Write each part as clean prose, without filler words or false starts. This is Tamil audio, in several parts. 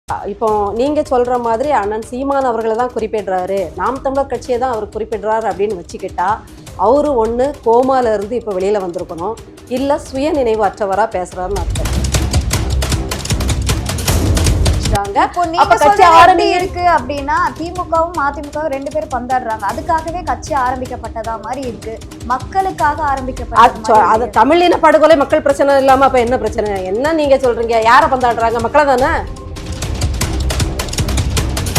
இப்போ நீங்க சொல்ற மாதிரி அண்ணன் சீமான் அவர்களை தான் குறிப்பிடுறாரு, நாம் தமிழர் கட்சியை தான் அவர் குறிப்பிடுறாரு அப்படின்னு வச்சுக்கிட்டா, அவரு ஒண்ணு கோமால இருந்து இப்ப வெளியில வந்திருக்கணும், இல்ல சுய நினைவு அற்றவரா பேசுறாருன்னு அர்த்தம். இப்போ நீங்க சொல்றது இருக்கு அப்படின்னா திமுகவும் அதிமுகவும் ரெண்டு பேரும் பந்தாடுறாங்க, அதுக்காகவே கட்சி ஆரம்பிக்கப்பட்டதா மாதிரி இருக்கு, மக்களுக்காக ஆரம்பிக்கப்பட்ட தமிழின படுகொலை மக்கள் பிரச்சனை இல்லாம அப்ப என்ன பிரச்சனை? என்ன நீங்க சொல்றீங்க? யார பந்தாடுறாங்க? மக்களை தானே.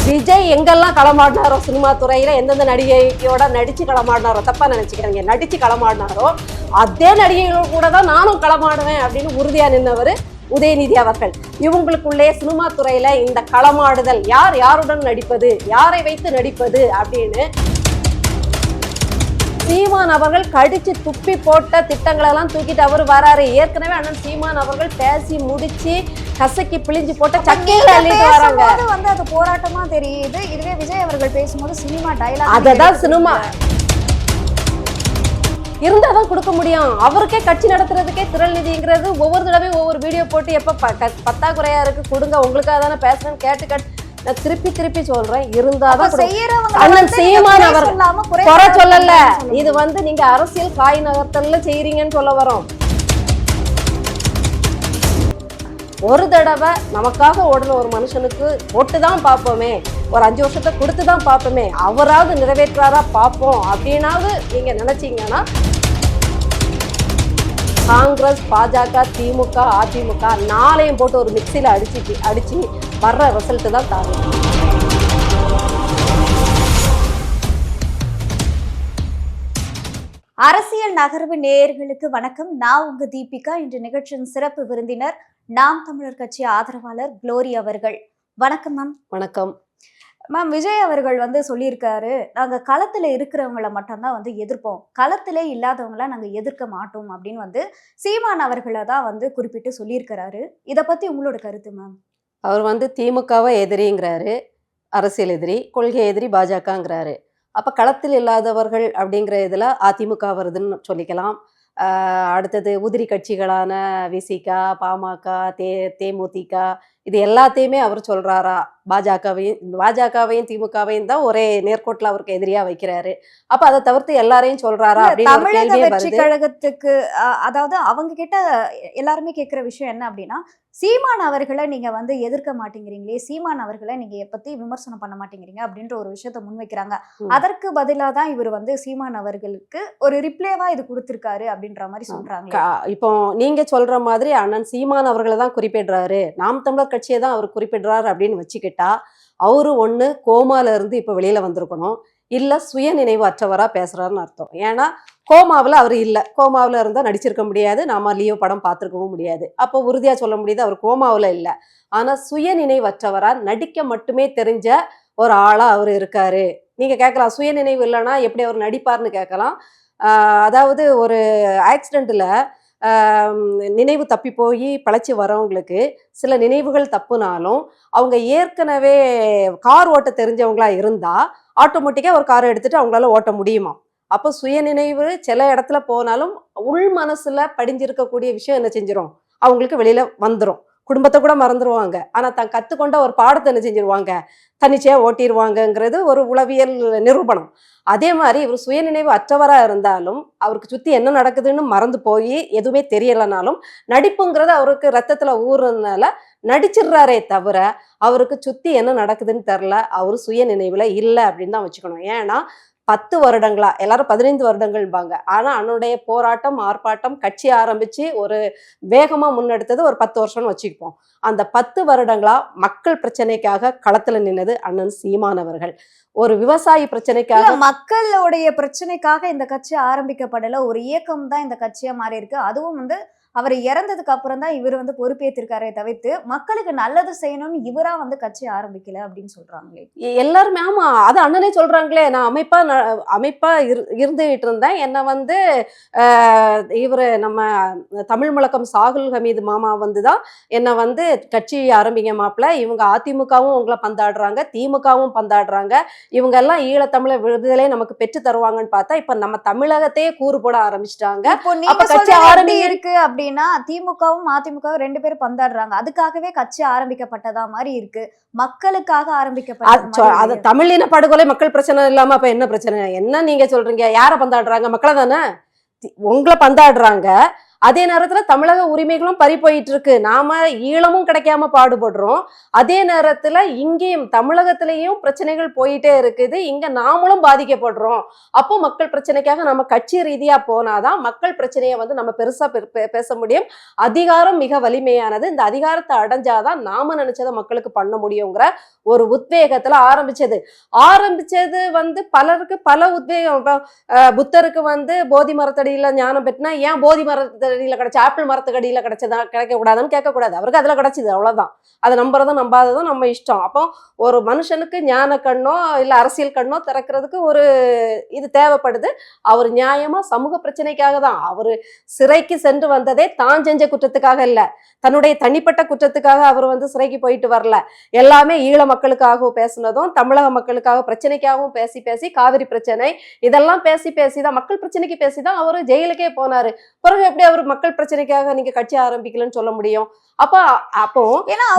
விஜய் எங்கெல்லாம் களமாடினாரோ சினிமா துறையில எந்தெந்த நடிகையோட நடிச்சு களமாடினாரோ, தப்பா நினைச்சுக்கிறீங்க, நடிச்சு களமாடினாரோ அதே நடிகைகளோட கூட தான் நானும் களமாடுவேன் அப்படின்னு உறுதியா நின்றவர் உதயநிதி அவர்கள். இவங்களுக்குள்ளே சினிமா துறையில இந்த களமாடுதல், யார் யாருடன் நடிப்பது, யாரை வைத்து நடிப்பது அப்படின்னு சீமான் அவர்கள் கடிச்சு துப்பி போட்ட திட்டங்களை எல்லாம் தூக்கிட்டு அவர் வராரு. ஏற்கனவே அண்ணன் சீமான் அவர்கள் பேசி முடிச்சு கசக்கி பிழிஞ்சு போட்ட சக்கையில அள்ளிட்டு வராங்க. வந்து அது போராட்டமா தெரியுது. இதுவே விஜய் அவர்கள் பேசும்போது சினிமா டைலாக், அததான் சினிமா இருந்தாதான் கொடுக்க முடியும். அவருக்கே கட்சி நடத்துறதுக்கே திரள் நிதிங்கிறது ஒவ்வொரு தடவையும் ஒவ்வொரு வீடியோ போட்டு எப்ப பத்தாக்குறையா இருக்கு கொடுங்க, உங்களுக்காக தானே பேசுறேன்னு கேட்டு நான் திருப்பி சொல்றேன். இருந்தாதான் அண்ணன் சீமான் அவர் குறை சொல்லல, இது வந்து நீங்க அரசியல் காய் நகர்த்தல்ல செய்யறீங்கன்னு சொல்ல வரோம். ஒரு தடவை நமக்காக ஓடுன ஒரு மனுஷனுக்கு போட்டு தான் பார்ப்போமே, ஒரு 5 வருஷத்தை கொடுத்து தான் பார்ப்போமே, அவராவது நிறைவேற்றாரா பார்ப்போம் அப்படின்னாவது நீங்க நினைச்சீங்கன்னா காங்கிரஸ், பாஜக, திமுக, அதிமுக நாளையும் போட்டு ஒரு மிக்சியில அடிச்சு வர்ற ரிசல்ட் தான் தாரும். அரசியல் நகர்வு நேயர்களுக்கு வணக்கம். நான் உங்க தீபிகா. இன்று நிகழ்ச்சியின் சிறப்பு விருந்தினர் நாம் தமிழர் கட்சி ஆதரவாளர் குளோரி அவர்கள். வணக்கம் மேம். வணக்கம் மேம். விஜய் அவர்கள் வந்து சொல்லியிருக்காரு, நாங்க களத்துல இருக்கிறவங்கள மட்டும்தான் வந்து எதிர்ப்போம், களத்திலே இல்லாதவங்கள நாங்க எதிர்க்க மாட்டோம் அப்படின்னு வந்து சீமான் அவர்களை தான் வந்து குறிப்பிட்டு சொல்லியிருக்கிறாரு. இதை பத்தி உங்களோட கருத்து மேம்? அவர் வந்து திமுகவை எதிரிங்கிறாரு, அரசியல் எதிரி, கொள்கை எதிரி பாஜகங்கிறாரு. அப்ப களத்தில் இல்லாதவர்கள் அப்படிங்கிற இதுல அதிமுக வருதுன்னு சொல்லிக்கலாம். அடுத்தது உதிரி கட்சிகளான விசிக, பாமக, தேமுதிக இது எல்லாத்தையுமே அவர் சொல்றாரா? பாஜகவையும் திமுகவையும் தான் ஒரே நேர்கோட்டில் அவருக்கு எதிரியா வைக்கிறாரு. அப்ப அதை தவிர்த்து எல்லாரையும் சொல்றாரா? தமிழக வெற்றி கழகத்துக்கு அதாவது அவங்க கிட்ட எல்லாருமே கேட்கிற விஷயம் என்ன அப்படின்னா, சீமான் அவர்களை நீங்க வந்து எதிர்க்க மாட்டேங்கிறீங்களே, சீமான் அவர்களை நீங்க பத்தி விமர்சனம் பண்ண மாட்டேங்கிறீங்க அப்படின்ற ஒரு விஷயத்த முன்வைக்கிறாங்க. அதற்கு பதிலா தான் இவர் வந்து சீமான் அவர்களுக்கு ஒரு ரிப்ளேவா இது கொடுத்திருக்காரு அப்படின்ற மாதிரி சொல்றாங்க. இப்போ நீங்க சொல்ற மாதிரி அண்ணன் சீமான் அவர்களை தான் குறிப்பிடுறாரு, நாம் தமிழர் கட்சியை தான் அவர் குறிப்பிடுறாரு அப்படின்னு வச்சுக்கிட்டா, அவரு ஒண்ணு கோமால இருந்து இப்ப வெளியில வந்திருக்கணும், இல்ல சுய நினைவு அற்றவரா பேசுறாருன்னு அர்த்தம். ஏன்னா கோமாவில் அவர் இல்லை, கோமாவில் இருந்தால் நடிச்சிருக்க முடியாது, நாம லியோ படம் பார்த்துருக்கவும் முடியாது. அப்போ உறுதியாக சொல்ல முடியுது அவர் கோமாவில் இல்லை. ஆனால் சுய நினைவற்றவரா நடிக்க மட்டுமே தெரிஞ்ச ஒரு ஆளாக அவர் இருக்காரு. நீங்கள் கேட்கலாம், சுய நினைவு இல்லைன்னா எப்படி அவர் நடிப்பார்னு கேட்கலாம். அதாவது ஒரு ஆக்சிடெண்ட்டில் நினைவு தப்பி போய் பழச்சி வரவங்களுக்கு சில நினைவுகள் தப்புனாலும் அவங்க ஏற்கனவே கார் ஓட்ட தெரிஞ்சவங்களா இருந்தால் ஆட்டோமேட்டிக்காக ஒரு காரை எடுத்துகிட்டு அவங்களால ஓட்ட முடியுமா? அப்போ சுயநினைவு சில இடத்துல போனாலும் உள் மனசுல படிஞ்சிருக்கக்கூடிய விஷயம் என்ன செஞ்சிடும், அவங்களுக்கு வெளியில வந்துடும். குடும்பத்தை கூட மறந்துடுவாங்க, ஆனா தான் கத்துக்கொண்ட ஒரு பாடத்தை என்ன செஞ்சிருவாங்க, தன்னிச்சையா ஓட்டிடுவாங்கங்கிறது ஒரு உளவியல் நிரூபணம். அதே மாதிரி இவர் சுயநினைவு அற்றவரா இருந்தாலும் அவருக்கு சுத்தி என்ன நடக்குதுன்னு மறந்து போய் எதுவுமே தெரியலைனாலும் நடிப்புங்கிறது அவருக்கு ரத்தத்துல ஊறுறதுனால நடிச்சிடுறாரே தவிர அவருக்கு சுத்தி என்ன நடக்குதுன்னு தெரில, அவரு சுய நினைவுல இல்லை அப்படின்னு தான் வச்சுக்கணும். ஏன்னா 10 வருடங்களா, எல்லாரும் 15 வருடங்கள்பாங்க, ஆனா அன்னுடைய போராட்டம் ஆர்ப்பாட்டம் கட்சி ஆரம்பிச்சு ஒரு வேகமா முன்னெடுத்தது ஒரு 10 வருஷம்னு வச்சுக்குப்போம். அந்த 10 வருடங்களா மக்கள் பிரச்சனைக்காக களத்துல நின்னது அண்ணன் சீமான் அவர்கள். ஒரு விவசாயி பிரச்சனைக்காக, மக்களுடைய பிரச்சனைக்காக இந்த கட்சி ஆரம்பிக்கப்படல, ஒரு இயக்கம் தான் இந்த கட்சியா மாறி இருக்கு. அதுவும் வந்து அவர் இறந்ததுக்கு அப்புறம் தான் இவர் வந்து பொறுப்பேற்றிருக்காரே தவிர்த்து மக்களுக்கு நல்லது செய்யணும்னு இவரா வந்து கட்சி ஆரம்பிக்கல அப்படின்னு சொல்றாங்களே எல்லாருமே. ஆமா, அது அண்ணனே சொல்றாங்களே, நான் அமைப்பா இருந்துகிட்டு இருந்தேன், என்னை வந்து இவரு நம்ம தமிழ் முழக்கம் சாகுல் ஹமீது மாமா வந்துதான் என்னை வந்து கட்சி ஆரம்பிங்க மாப்பிள்ள, இவங்க அதிமுகவும் உங்களை பந்தாடுறாங்க, திமுகவும் பந்தாடுறாங்க, இவங்க எல்லாம் ஈழத்தமிழ விடுதலை நமக்கு பெற்று தருவாங்கன்னு பார்த்தா இப்ப நம்ம தமிழகத்தையே கூறு போட ஆரம்பிச்சிட்டாங்க. அப்ப கட்சி ஆரம்பி இருக்கு அப்படி அப்படின்னா திமுகவும் அதிமுகவும் 2 பேரும் பந்தாடுறாங்க. அதுக்காகவே கட்சி ஆரம்பிக்கப்பட்டதா மாதிரி இருக்கு. மக்களுக்காக ஆரம்பிக்கப்பட்டது அது தமிழின படுகொலை மக்கள் பிரச்சனை இல்லாம அப்ப என்ன பிரச்சனை? என்ன நீங்க சொல்றீங்க? யார பந்தாடுறாங்க? மக்களை தானே உங்களை பந்தாடுறாங்க. அதே நேரத்துல தமிழக உரிமைகளும் பறி போயிட்டு இருக்கு. நாம ஈழமும் கிடைக்காம பாடுபடுறோம். அதே நேரத்துல இங்கேயும் தமிழகத்திலையும் பிரச்சனைகள் போயிட்டே இருக்குது. இங்க நாமளும் பாதிக்கப்படுறோம். அப்போ மக்கள் பிரச்சனைக்காக நம்ம கட்சி ரீதியா போனாதான் மக்கள் பிரச்சனையை வந்து நம்ம பெருசா பேச முடியும். அதிகாரம் மிக வலிமையானது. இந்த அதிகாரத்தை அடைஞ்சாதான் நாம நினைச்சதை மக்களுக்கு பண்ண முடியுங்கிற ஒரு உத்வேகத்துல ஆரம்பிச்சது வந்து பலருக்கு பல உத்வேகம். புத்தருக்கு வந்து போதி மரத்தடியில ஞானம் பெற்றினா ஏன் போதி மரத்தடியில கிடைச்ச ஆப்பிள் மரத்துக்கு அடியில கிடைச்சதா கிடைக்க கூடாதுன்னு கேட்கக்கூடாது. அவருக்கு அதுல கிடைச்சது, அவ்வளவுதான். அதை நம்புறதும் நம்பாததும் நம்ம இஷ்டம். அப்போ ஒரு மனுஷனுக்கு ஞான கண்ணோ இல்ல அரசியல் கண்ணோ திறக்கிறதுக்கு ஒரு இது தேவைப்படுது. அவர் நியாயமா சமூக பிரச்சனைக்காக தான். அவரு சிறைக்கு சென்று வந்ததே தான் செஞ்ச குற்றத்துக்காக இல்ல, தன்னுடைய தனிப்பட்ட குற்றத்துக்காக அவர் வந்து சிறைக்கு போயிட்டு வரல. எல்லாமே ஈழ மக்களுக்காகவும் பேசினதும் தமிழக மக்களுக்காக பிரச்சனைக்காகவும் பேசி பேசி காவிரி பிரச்சனை இதெல்லாம் பேசி பேசிதான் மக்கள் பிரச்சனைக்கு பேசிதான் அவரு ஜெயிலுக்கே போனாரு. பிறகு எப்படி அவர் மக்கள் பிரச்சனைக்காக நீங்க கட்சி ஆரம்பிக்கலன்னு சொல்ல முடியும்? அப்போ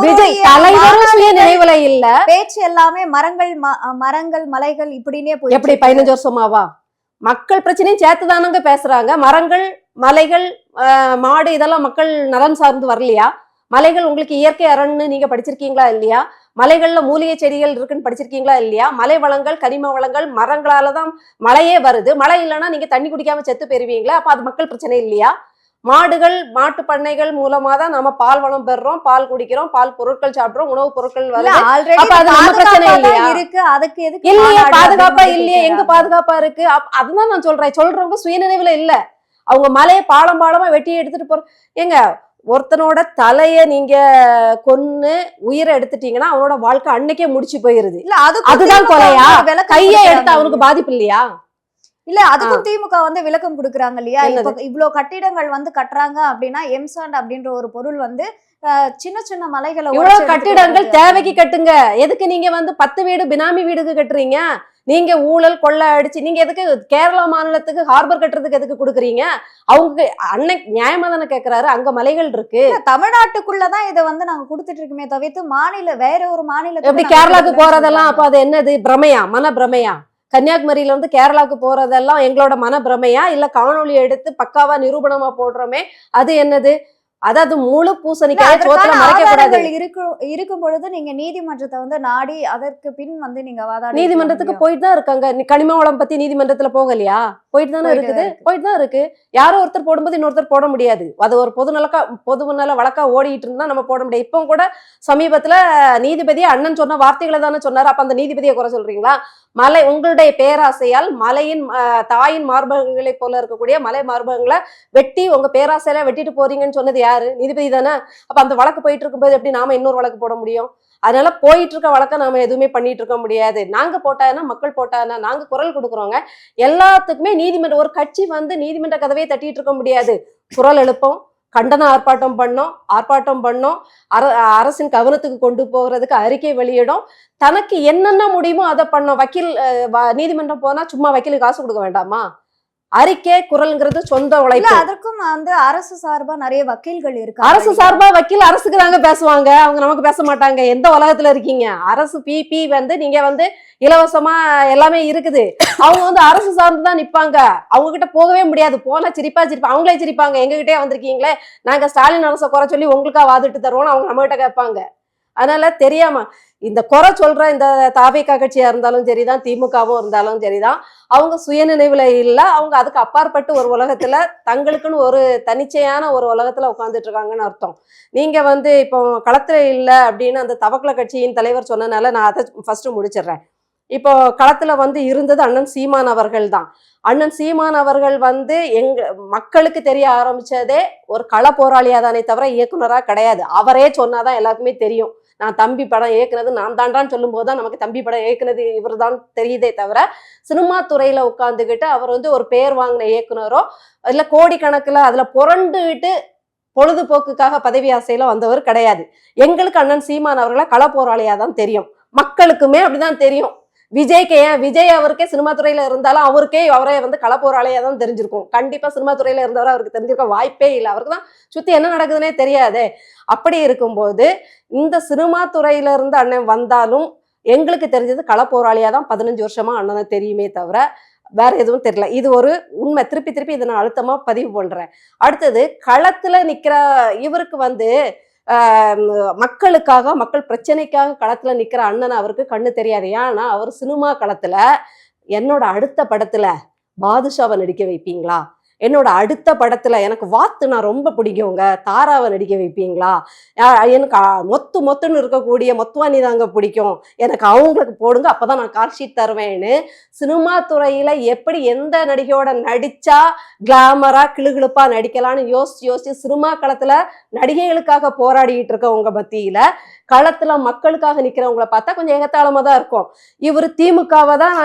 விஜய் தலைவரும் சுய நினைவுல இல்ல. பேச்சு எல்லாமே மரங்கள் மலைகள் இப்படின்னே போய் எப்படி 15 வருஷமாவா மக்கள் பிரச்சனையும் சேர்த்துதானங்க பேசுறாங்க. மரங்கள் மலைகள் மாடு இதெல்லாம் மக்கள் நலன் சார்ந்து வரலையா? மலைகள் உங்களுக்கு இயற்கை அரண்னு நீங்க படிச்சிருக்கீங்களா இல்லையா? மலைகள்ல மூலிகை செடிகள் இருக்குன்னு படிச்சிருக்கீங்களா இல்லையா? மலை வளங்கள் கனிம வளங்கள் மரங்களாலதான் மழையே வருது. மழை இல்லைன்னா நீங்க தண்ணி குடிக்காம செத்து பெறுவீங்களா? அப்ப அது மக்கள் பிரச்சனை இல்லையா? மாடுகள் மாட்டு பண்ணைகள் மூலமா தான் நம்ம பால் வளம் பெறுறோம், பால் குடிக்கிறோம், பால் பொருட்கள் சாப்பிடுறோம், உணவுப் பொருட்கள் இல்லையா? பாதுகாப்பா இல்லையே? எங்க பாதுகாப்பா இருக்கு? அதுதான் நான் சொல்றவங்க சுயநினைவுல இல்ல. அவங்க மலையை பாலமா வெட்டி எடுத்துட்டு ஏங்க ஒருத்தனோட தலைய நீங்க கொன்னு உயிரை எடுத்துட்டீங்கன்னா அவனோட வாழ்க்கை அன்னைக்கே முடிச்சு போயிருது. இல்ல அதுதான் கொலையா? கையை எடுத்து அவனுக்கு பாதிப்பு இல்லையா? இல்ல அதுக்கும் திமுக வந்து விளக்கம் கொடுக்குறாங்க இல்லையா? இப்ப இவ்வளவு கட்டிடங்கள் வந்து கட்டுறாங்க அப்படின்னா எம்சாண்ட் அப்படின்ற ஒரு பொருள் வந்து சின்ன சின்ன மலைகளை இவ்வளவு கட்டிடங்கள் தேவைக்கு கட்டுங்க. எதுக்கு நீங்க வந்து 10 வீடு பினாமி வீடுக்கு கட்டுறீங்க? நீங்க ஊழல் கொள்ளை அடிச்சு நீங்க எதுக்கு கேரளா மாநிலத்துக்கு ஹார்பர் கட்டுறதுக்கு எதுக்கு கொடுக்குறீங்க? அவங்க அன்னைக்கு நியாயமா தானே கேட்கிறாரு. அங்க மலைகள் இருக்கு. தமிழ்நாட்டுக்குள்ளதான் இதை வந்து நாங்க கொடுத்துட்டு இருக்குமே தவிர்த்து வேற ஒரு மாநிலத்துக்கு எப்படி கேரளாக்கு போறதெல்லாம் அப்ப அது என்னது? பிரமையா? மன பிரமையா? கன்னியாகுமரியில இருந்து கேரளாவுக்கு போறதெல்லாம் எங்களோட மன பிரமையா? இல்ல காணொலி எடுத்து பக்காவா நிரூபணமா போடுறோமே அது என்னது? அதாவது முழு பூசணிக்காய் சோத்துல மறைக்கப்படாது. இருக்கும் பொழுது நீங்க நீதிமன்றத்தை வந்து நாடி அதற்கு பின் வந்து நீங்க நீதிமன்றத்துக்கு போயிட்டு தான் இருக்காங்க. கனிம வளம் பத்தி நீதிமன்றத்துல போகலையா? போயிட்டு தானே இருக்கு. யாரோ ஒருத்தர் போடும்போது இன்னொருத்தர் போட முடியாது. அது ஒரு பொதுநல வழக்கா ஓடிட்டு இருந்தா நம்ம போட முடியாது. இப்போ கூட சமீபத்துல நீதிபதியை அண்ணன் சொன்ன வார்த்தைகளை தானே சொன்னாரு. அப்ப அந்த நீதிபதியை குறை சொல்றீங்களா? மலை உங்களுடைய பேராசையால் மலையின் தாயின் மார்பகங்களை போல இருக்கக்கூடிய மலை மார்பகங்களை வெட்டி உங்க பேராசையில வெட்டிட்டு போறீங்கன்னு சொன்னது யாரு? நீதிபதி தானே. அப்ப அந்த வழக்கு போயிட்டு இருக்கும்போது எப்படி நாம இன்னொரு வழக்கு போட முடியும்? அதனால போயிட்டு இருக்க வழக்க நாம எதுவுமே பண்ணிட்டு இருக்க முடியாது. நாங்க போட்டானா மக்கள் போட்டானா நாங்க குரல் கொடுக்குறோங்க. எல்லாத்துக்குமே நீதிமன்றம் ஒரு கட்சி வந்து நீதிமன்ற கதவையே தட்டிட்டு இருக்க முடியாது. குரல் எழுப்போம், கண்டன ஆர்ப்பாட்டம் பண்ணோம், அரசின் கவனத்துக்கு கொண்டு போகிறதுக்கு அறிக்கை வெளியிடும், தனக்கு என்னென்ன முடியுமோ அதை பண்ணோம். வக்கீல் நீதிமன்றம் போனா சும்மா வக்கீலுக்கு காசு கொடுக்க வேண்டாமா? அறிக்கை குரல்ங்கிறது சொந்த உழைப்பு. அதற்கும் வந்து அரசு சார்பா நிறைய வக்கீல்கள் இருக்கு. அரசு சார்பா வக்கீல் அரசுக்கு தாங்க பேசுவாங்க, அவங்க நமக்கு பேச மாட்டாங்க. எந்த உலகத்துல இருக்கீங்க? அரசு பிபி வந்து நீங்க வந்து இலவசமா எல்லாமே இருக்குது. அவங்க வந்து அரசு சார்ந்துதான் நிப்பாங்க. அவங்க கிட்ட போகவே முடியாது. போனா சிரிப்பா அவங்களே சிரிப்பாங்க. எங்க கிட்டே வந்திருக்கீங்களே, நாங்க ஸ்டாலின் அரசை குறை சொல்லி உங்களுக்கா வாதிட்டு தருவோம் அவங்க நம்ம கிட்ட கேட்பாங்க. அதனால தெரியாம இந்த குறை சொல்ற இந்த தாவேகா கட்சியா இருந்தாலும் சரிதான், திமுகவும் இருந்தாலும் சரிதான், அவங்க சுயநினைவுல இல்ல. அவங்க அதுக்கு அப்பாற்பட்டு ஒரு உலகத்துல தங்களுக்குன்னு ஒரு தனிச்சையான ஒரு உலகத்துல உட்காந்துட்டு இருக்காங்கன்னு அர்த்தம். நீங்க வந்து இப்போ களத்துல இல்ல அப்படின்னு அந்த தவக்கல கட்சியின் தலைவர் சொன்னனால நான் அதை ஃபர்ஸ்ட் முடிச்சிடுறேன். இப்போ களத்துல வந்து இருந்தது அண்ணன் சீமான் அவர்கள் தான். அண்ணன் சீமான் அவர்கள் வந்து மக்களுக்கு தெரிய ஆரம்பிச்சதே ஒரு கள போராளியா தானே தவிர இயக்குனரா கிடையாது. அவரே சொன்னாதான் எல்லாருக்குமே தெரியும். நான் தம்பி படம் இயக்குனது நான் தாண்டான்னு சொல்லும் போதுதான் நமக்கு தம்பி படம் இயக்குனது இவர் தான் தெரியுதே தவிர சினிமா துறையில உட்காந்துக்கிட்டு அவர் வந்து ஒரு பேர் வாங்கின இயக்குனரோ இல்ல கோடிக்கணக்கில் அதுல புரண்டுகிட்டு பொழுதுபோக்குக்காக பதவி ஆசையில வந்தவர் கிடையாது. எங்களுக்கு அண்ணன் சீமான் அவர்களை கள போராளியா தான் தெரியும். மக்களுக்குமே அப்படிதான் தெரியும். விஜய்க்கு ஏன் விஜய் அவருக்கே சினிமா துறையில இருந்தாலும் அவருக்கே அவரே வந்து களப்போராளியா தான் தெரிஞ்சிருக்கும். கண்டிப்பா சினிமா துறையில இருந்தவரை அவருக்கு தெரிஞ்சிருக்க வாய்ப்பே இல்லை. அவருக்கு தான் சுத்தி என்ன நடக்குதுன்னே தெரியாதே. அப்படி இருக்கும்போது இந்த சினிமா துறையில இருந்து அண்ணன் வந்தாலும் எங்களுக்கு தெரிஞ்சது களப்போராளியா தான் 15 வருஷமா அண்ணனை தெரியுமே தவிர வேற எதுவும் தெரியல. இது ஒரு உண்மை. திருப்பி திருப்பி இதை நான் அழுத்தமா பதிவு பண்றேன். அடுத்தது களத்துல நிக்கிற இவருக்கு வந்து மக்களுக்காக மக்கள் பிரச்சனைக்காக களத்துல நிக்கிற அண்ணன் அவருக்கு கண்ணு தெரியாது. ஏன்னா அவர் சினிமா களத்துல என்னோட அடுத்த படத்துல பாதுஷாவை நடிக்க வைப்பீங்களா, என்னோட அடுத்த படத்துல எனக்கு வாத்துனா ரொம்ப பிடிக்குங்க தாராவை நடிக்க வைப்பீங்களா, எனக்கு மொத்து மொத்துன்னு இருக்கக்கூடிய மொத்துவானி தாங்க பிடிக்கும், எனக்கு அவங்களுக்கு போடுங்க அப்பதான் நான் கால் ஷீட் தருவேன்னு சினிமா துறையில எப்படி எந்த நடிகையோட நடிச்சா கிளாமரா கிளுகிளுப்பா நடிக்கலாம்னு யோசிச்சு சினிமா களத்துல நடிகைகளுக்காக போராடிட்டு இருக்க உங்க மத்தியில களத்துல மக்களுக்காக நிக்கிறவங்களை பார்த்தா கொஞ்சம் எகத்தாளமா தான் இருக்கும். இவரு திமுகவை தான்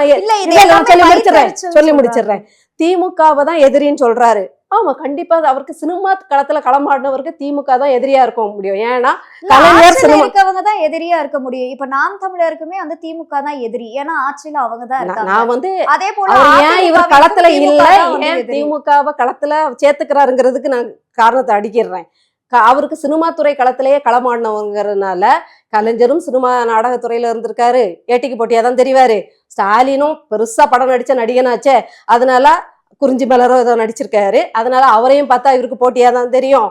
சொல்லி முடிச்சிடுறேன். திமுகவை தான் எதிரின்னு சொல்றாரு. ஆமா, கண்டிப்பா அவருக்கு சினிமா களத்துல களமாடினவருக்கு திமுக தான் எதிரியா இருக்க முடியும். ஏன்னா கலைஞர் இருக்கவங்க தான் எதிரியா இருக்க முடியும். இப்ப நாம் தமிழருக்குமே வந்து திமுக தான் எதிரி. ஏன்னா ஆட்சியில அவங்க தான் இருக்காங்க. நான் வந்து அதே போல ஏன் இவர் களத்துல இல்ல, ஏன் திமுகவை களத்துல சேர்த்துக்கிறாருங்கிறதுக்கு நான் காரணத்தை அடிக்கிறேன். அவருக்கு சினிமா துறை களத்திலேயே களமாடினவங்கிறதுனால கலைஞரும் சினிமா நாடகத்துறையில இருந்திருக்காரு, ஏட்டிக்கு போட்டியா தான் தெரிவாரு. ஸ்டாலினும் பெருசா படம் நடிச்ச நடிகனாச்சே, அதனால குறிஞ்சி மலரோ ஏதோ நடிச்சிருக்காரு, அதனால அவரையும் பார்த்தா இவருக்கு போட்டியா தான் தெரியும்.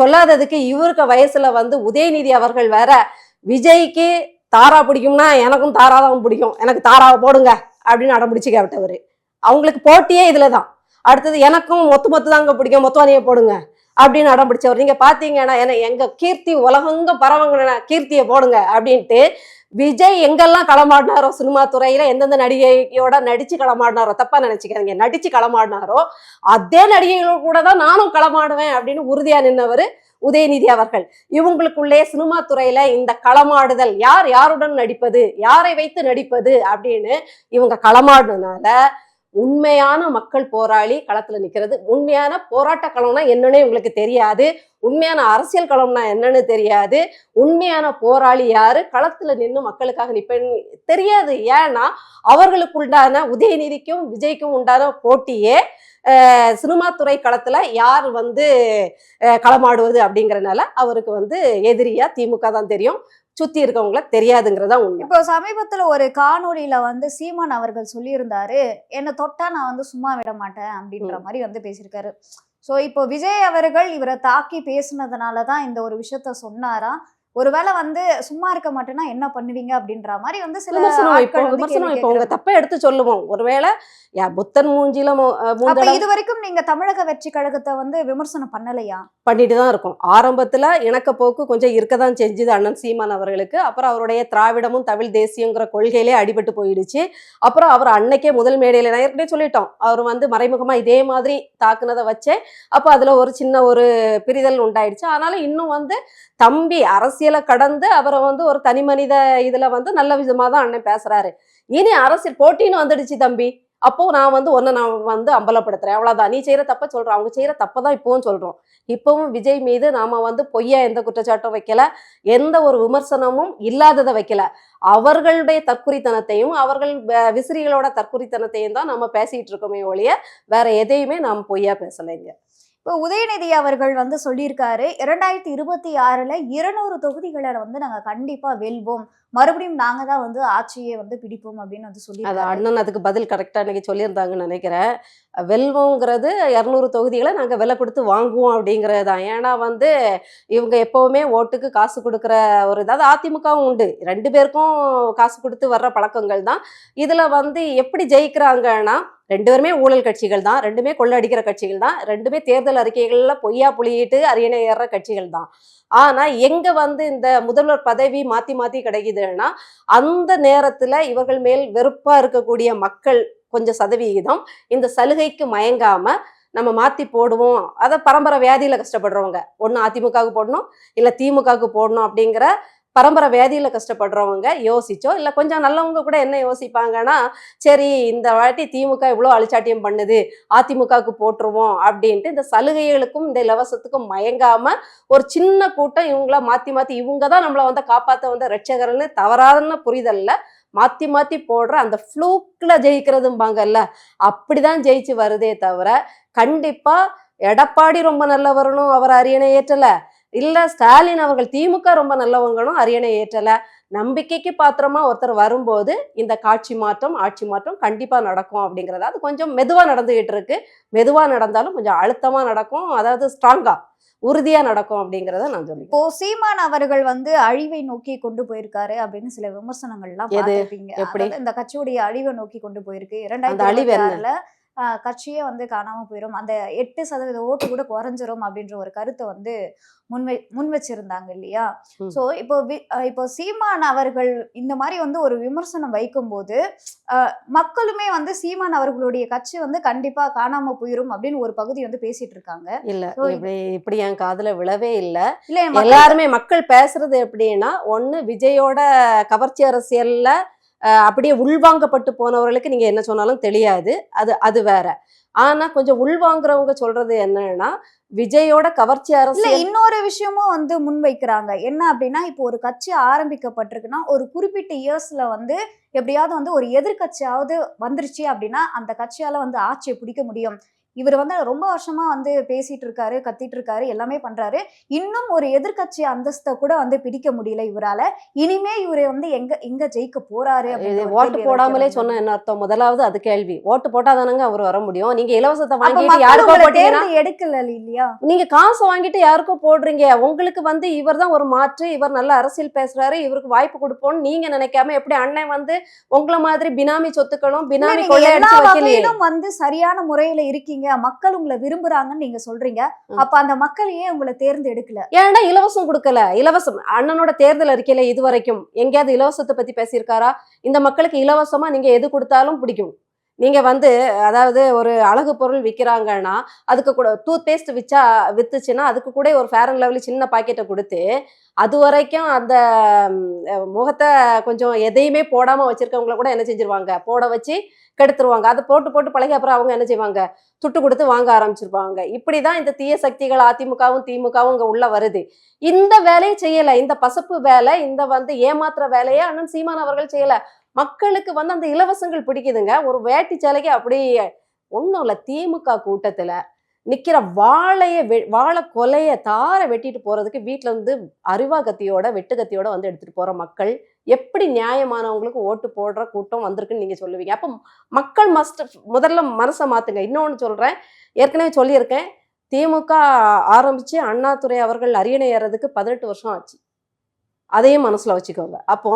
சொல்லாததுக்கு இவருக்கு வயசுல வந்து உதயநிதி அவர்கள் வேற விஜய்க்கு தாரா பிடிக்கும்னா எனக்கும் தாரா தான் பிடிக்கும், எனக்கு தாராவை போடுங்க அப்படின்னு அடம்பிடிச்சு கேட்டவர். அவங்களுக்கு போட்டியே இதுலதான். அடுத்தது எனக்கும் மொத்து தாங்க பிடிக்கும், மொத்துவானியை போடுங்க அப்படின்னு அடம் பிடிச்சவர். நீங்க பாத்தீங்கன்னா எங்க கீர்த்தி உலகங்க பரவங்க கீர்த்தியை போடுங்க அப்படின்ட்டு விஜய் எங்கெல்லாம் களமாடினாரோ சினிமா துறையில எந்தெந்த நடிகையோட நடிச்சு களமாடினாரோ, தப்பா நினைச்சுக்காதீங்க, நடிச்சு களமாடினாரோ அதே நடிகைகளோட கூட தான் நானும் களமாடுவேன் அப்படின்னு உறுதியா நின்னவர் உதயநிதி அவர்கள். இவங்களுக்குள்ளே சினிமா துறையில இந்த களமாடுதல், யார் யாருடன் நடிப்பது, யாரை வைத்து நடிப்பது அப்படின்னு இவங்க களமாடுனால உண்மையான மக்கள் போராளி களத்துல நிக்கிறது. உண்மையான போராட்ட களம்னா என்னன்னு உங்களுக்கு தெரியாது, உண்மையான அரசியல் களம்னா என்னன்னு தெரியாது, உண்மையான போராளி யாரு, களத்துல நின்று மக்களுக்காக நிப்பேன்னு தெரியாது. ஏன்னா அவர்களுக்கு உண்டான உதயநிதிக்கும் விஜய்க்கும் உண்டான போட்டியே சினிமா துறை களத்துல யார் வந்து களமாடுவது அப்படிங்கறதுனால அவருக்கு வந்து எதிரியா திமுக தான் தெரியும், சுத்தி இருக்கவங்கள தெரியாதுங்கிறதா உண்மை. இப்போ சமீபத்துல ஒரு காணொலியில வந்து சீமான் அவர்கள் சொல்லியிருந்தாரு, என்ன தொட்டா நான் வந்து சும்மா விட மாட்டேன் அப்படின்ற மாதிரி வந்து பேசியிருக்காரு. சோ இப்போ விஜய் அவர்கள் இவரை தாக்கி பேசுனதுனாலதான் இந்த ஒரு விஷயத்த சொன்னாரா, ஒருவேளை வந்து சும்மா இருக்க மாட்டேன்னா என்ன பண்ணுவீங்க அப்படின்ற மாதிரி வந்து சில விமர்சனம் இப்போ உங்க தப்ப எடுத்து சொல்லுவோம். ஒருவேளை புத்தன் மூஞ்சில இது வரைக்கும் நீங்க தமிழக வெற்றி கழகத்தை வந்து விமர்சனம் பண்ணலையா? பண்ணிட்டு தான் இருக்கும். ஆரம்பத்துல இணக்கப்போக்கு கொஞ்சம் இருக்கதான் செஞ்சுது அண்ணன் சீமான் அவர்களுக்கு. அப்புறம் அவருடைய திராவிடமும் தமிழ் தேசியங்கிற கொள்கையிலே அடிபட்டு போயிடுச்சு. அப்புறம் அவர் அன்னைக்கே முதல் மேடையில நான் ஏற்கனவே சொல்லிட்டோம், அவர் வந்து மறைமுகமா இதே மாதிரி தாக்குனதை வச்சே அப்ப அதுல ஒரு சின்ன ஒரு பிரிதல் உண்டாயிடுச்சு. ஆனாலும் இன்னும் வந்து தம்பி அரசியலை கடந்து அவரை வந்து ஒரு தனி மனித இதுல வந்து நல்ல விதமா தான் அண்ணன் பேசுறாரு. இனி அரசியல் போட்டின்னு வந்துடுச்சு தம்பி, அப்போ நான் வந்து நான் வந்து அம்பலப்படுத்துறேன், அவ்வளவுதான். நீ செய்யற தப்ப சொல்றோம், அவங்க செய்யற தப்பதான் இப்பவும் சொல்றோம். இப்பவும் விஜய் மீது நாம வந்து பொய்யா எந்த குற்றச்சாட்டும் வைக்கல, எந்த ஒரு விமர்சனமும் இல்லாததை வைக்கல. அவர்களுடைய தற்குறித்தனத்தையும் அவர்கள் விசிறிகளோட தற்குறித்தனத்தையும் தான் நம்ம பேசிட்டு இருக்கோமே ஒழிய வேற எதையுமே நாம் பொய்யா பேசலைங்க. இப்போ உதயநிதி அவர்கள் வந்து சொல்லியிருக்காரு, 2026ல 200 தொகுதிகளை வந்து நாங்க கண்டிப்பா வெல்வோம், மறுபடியும் நாங்க தான் வந்து ஆட்சியை வந்து பிடிப்போம் அப்படின்னு வந்து சொல்லி அண்ணன் அதுக்கு பதில் கரெக்டா இன்னைக்கு சொல்லியிருந்தாங்கன்னு நினைக்கிறேன். வெல்வோங்கிறது 200 தொகுதிகளை நாங்க விலை கொடுத்து வாங்குவோம் அப்படிங்கிறது தான். ஏன்னா வந்து இவங்க எப்பவுமே ஓட்டுக்கு காசு கொடுக்குற ஒரு இதாவது அதிமுகவும் உண்டு, 2 பேருக்கும் காசு கொடுத்து வர்ற பழக்கங்கள் தான். இதுல வந்து எப்படி ஜெயிக்கிறாங்கன்னா 2 பேருமே ஊழல் கட்சிகள் தான், 2மே கொள்ளடிக்கிற கட்சிகள் தான், 2மே தேர்தல் அறிக்கைகள்ல பொய்யா புளியிட்டு அரியணை ஏறுற கட்சிகள் தான். ஆனா எங்க வந்து இந்த முதல்வர் பதவி மாத்தி மாத்தி கிடைக்குதுன்னா அந்த நேரத்துல இவர்கள் மேல் வெறுப்பா இருக்கக்கூடிய மக்கள் கொஞ்சம் சதவிகிதம் இந்த சலுகைக்கு மயங்காம நம்ம மாத்தி போடுவோம், அதை பரம்பரை வியாதியில கஷ்டப்படுறவங்க ஒண்ணு அதிமுகவுக்கு போடணும் இல்ல திமுகவுக்கு போடணும் அப்படிங்கிற பரம்பரை வியாதியில கஷ்டப்படுறவங்க யோசிச்சோ இல்ல கொஞ்சம் நல்லவங்க கூட என்ன யோசிப்பாங்கன்னா, சரி இந்த வாட்டி திமுக இவ்வளோ அழிச்சாட்டியம் பண்ணுது, அதிமுகவுக்கு போட்டுருவோம் அப்படின்ட்டு இந்த சலுகைகளுக்கும் இந்த இலவசத்துக்கும் மயங்காம ஒரு சின்ன கூட்டம் இவங்கள மாத்தி மாத்தி இவங்க தான் நம்மளை வந்து காப்பாற்ற வந்த ரட்சகர்னு தவறான புரிதல்ல மாத்தி மாத்தி போடுற அந்த ஃப்ளூக்ல ஜெயிக்கிறதும்பாங்கல்ல, அப்படிதான் ஜெயிச்சு வருதே தவிர கண்டிப்பா எடப்பாடி ரொம்ப நல்ல வரணும், அவர் அரியணை ஏற்றல. இல்ல ஸ்டாலின் அவர்கள் திமுக ரொம்ப நல்லவங்களும் அரியணை ஏற்றல. நம்பிக்கைக்கு பாத்திரமா ஒருத்தர் வரும்போது இந்த காட்சி மாற்றம், ஆட்சி மாற்றம் கண்டிப்பா நடக்கும் அப்படிங்கறது. அது கொஞ்சம் மெதுவா நடந்துகிட்டு இருக்கு. மெதுவா நடந்தாலும் கொஞ்சம் அழுத்தமா நடக்கும். அதாவது ஸ்ட்ராங்கா, உறுதியா நடக்கும் அப்படிங்கறத நான் சொல்லுவேன். இப்போ சீமான் அவர்கள் வந்து அழிவை நோக்கி கொண்டு போயிருக்காரு அப்படின்னு சில விமர்சனங்கள்லாம் எது? பார்த்திருப்பீங்க. எப்படி? அதாவது இந்த கட்சியுடைய அழிவை நோக்கி கொண்டு போயிருக்கு. அந்த அழிவு என்ன? 2026ல கட்சியே வந்து காணாம போயிரும். அந்த 8% ஓட்டு கூட குறைஞ்சிரும் அப்படின்ற ஒரு கருத்தை வந்து முன் வச்சிருந்தாங்க இல்லையா? ம். சோ இப்போ சீமான் அவர்கள் இந்த மாதிரி வந்து ஒரு விமர்சனம் வைக்கும்போது மக்களுமே வந்து சீமான் அவர்களுடைய கட்சி வந்து கண்டிப்பா காணாம போயிரும் அப்படின்னு ஒரு பகுதி வந்து பேசிட்டு இருக்காங்க. இல்ல, So, இப்படி என் காதுல விழவே இல்ல. இல்ல எல்லாருமே மக்கள் பேசுறது எப்படின்னா, ஒண்ணு விஜயோட கவர்ச்சி அரசியல்ல அப்படியே உள்வாங்கப்பட்டு போனவர்களுக்கு நீங்க என்ன சொன்னாலும் தெரியாது. அது வேற. ஆனா கொஞ்சம் உள்வாங்குறவங்க சொல்றது என்னன்னா, விஜயோட கவர்ச்சி இல்ல அரசியல். இன்னொரு விஷயமும் வந்து முன்வைக்கிறாங்க. என்ன அப்படின்னா, இப்போ ஒரு கட்சி ஆரம்பிக்கப்பட்டிருக்குன்னா, ஒரு குறிப்பிட்ட இயர்ஸ்ல வந்து எப்படியாவது வந்து ஒரு எதிர்க்கட்சியாவது வந்துருச்சு அப்படின்னா, அந்த கட்சியால வந்து ஆட்சியை பிடிக்க முடியும். இவர் வந்து ரொம்ப வருஷமா வந்து பேசிட்டு இருக்காரு, கத்திட்டு இருக்காரு, எல்லாமே பண்றாரு. இன்னும் ஒரு எதிர்க்கட்சி அந்தஸ்தை கூட வந்து பிடிக்க முடியல இவரால. இனிமே இவரு வந்து எங்க ஜெயிக்க போறாரு இது அப்படின்ற ஒரு ஓட்டு கேள்வியை போடாமலே வைக்கிறாங்க. சொன்ன என்ன அர்த்தம்? முதலாவது அது கேள்வி. ஓட்டு போட்டாதானங்க அவர் வர முடியும். நீங்க இலவசத்தை அப்ப வாங்கிட்டு மக்கள் யாருக்கோ உங்களை போட்டீங்கன்னா, தேர்ந்து எடுக்கல இல்லையா? நீங்க காசு வாங்கிட்டு யாருக்கோ போடுறீங்க. உங்களுக்கு வந்து இவர் தான் ஒரு மாற்று, இவர் நல்ல அரசியல் பேசுறாரு, இவருக்கு வாய்ப்பு கொடுப்போம்னு நீங்க நினைக்காம எப்படி அண்ணன் வந்து உங்களை மாதிரி பினாமி சொத்துக்களும் இல்ல பினாமி நீங்க எல்லா கொள்ளையடிச்சு வைக்கலையே. வகையிலும் வந்து சரியான முறையில இருக்கீங்க. மக்கள் உங்களை விரும்புறாங்கன்னு நீங்க சொல்றீங்க. அப்ப அந்த மக்கள் ஏன் உங்களை தேர்ந்து எடுக்கல? ஏன்டா இலவசம் கொடுக்கல? இலவசம் அண்ணனோட தேர்தல் அறிக்கையில இதுவரைக்கும் எங்கேயாவது இலவசத்தை பத்தி பேசியிருக்காரா? இந்த மக்களுக்கு இலவசமா நீங்க எது கொடுத்தாலும் பிடிக்கும். நீங்க வந்து அதாவது ஒரு அழகு பொருள் விற்கிறாங்கன்னா அதுக்கு கூட டூத் பேஸ்ட் வித்துச்சுன்னா அதுக்கு கூட ஒரு ஃபேர் அண்ட் லவ்லி சின்ன பாக்கெட்டை கொடுத்து அது வரைக்கும் அந்த முகத்தை கொஞ்சம் எதையுமே போடாம வச்சிருக்கவங்கள கூட என்ன செஞ்சிருவாங்க, போட வச்சு கெடுத்துருவாங்க. அதை போட்டு போட்டு பழகி அப்புறம் அவங்க என்ன செய்வாங்க, துட்டு கொடுத்து வாங்க ஆரம்பிச்சிருப்பாங்க. இப்படிதான் இந்த தீய சக்திகள் அதிமுகவும் திமுகவும் இங்க உள்ள வருது. இந்த வேலையை செய்யல, இந்த பசப்பு வேலை, இந்த வந்து ஏமாத்துற வேலையை அண்ணன் சீமான் அவர்கள் செய்யல. மக்களுக்கு வந்து அந்த இலவசங்கள் பிடிக்குதுங்க. ஒரு வேட்டி சேலைக்கு அப்படி ஒண்ணும் இல்ல. திமுக கூட்டத்துல நிக்கிற வாழை கொலைய தார வெட்டிட்டு போறதுக்கு வீட்டுல இருந்து அருவா கத்தியோட வெட்டு கத்தியோட வந்து எடுத்துட்டு போற மக்கள் எப்படி நியாயமானவங்களுக்கு ஓட்டு போடுற கூட்டம் வந்திருக்குன்னு நீங்க சொல்லுவீங்க? அப்ப மக்கள் முதல்ல மனசை மாத்துங்க. இன்னொன்னு சொல்றேன், ஏற்கனவே சொல்லியிருக்கேன். திமுக ஆரம்பிச்சு அண்ணாதுரை அவர்கள் அரியணை ஏறதுக்கு 18 வருஷம் ஆச்சு. அதையும் மனசுல வச்சுக்கோங்க. அப்போ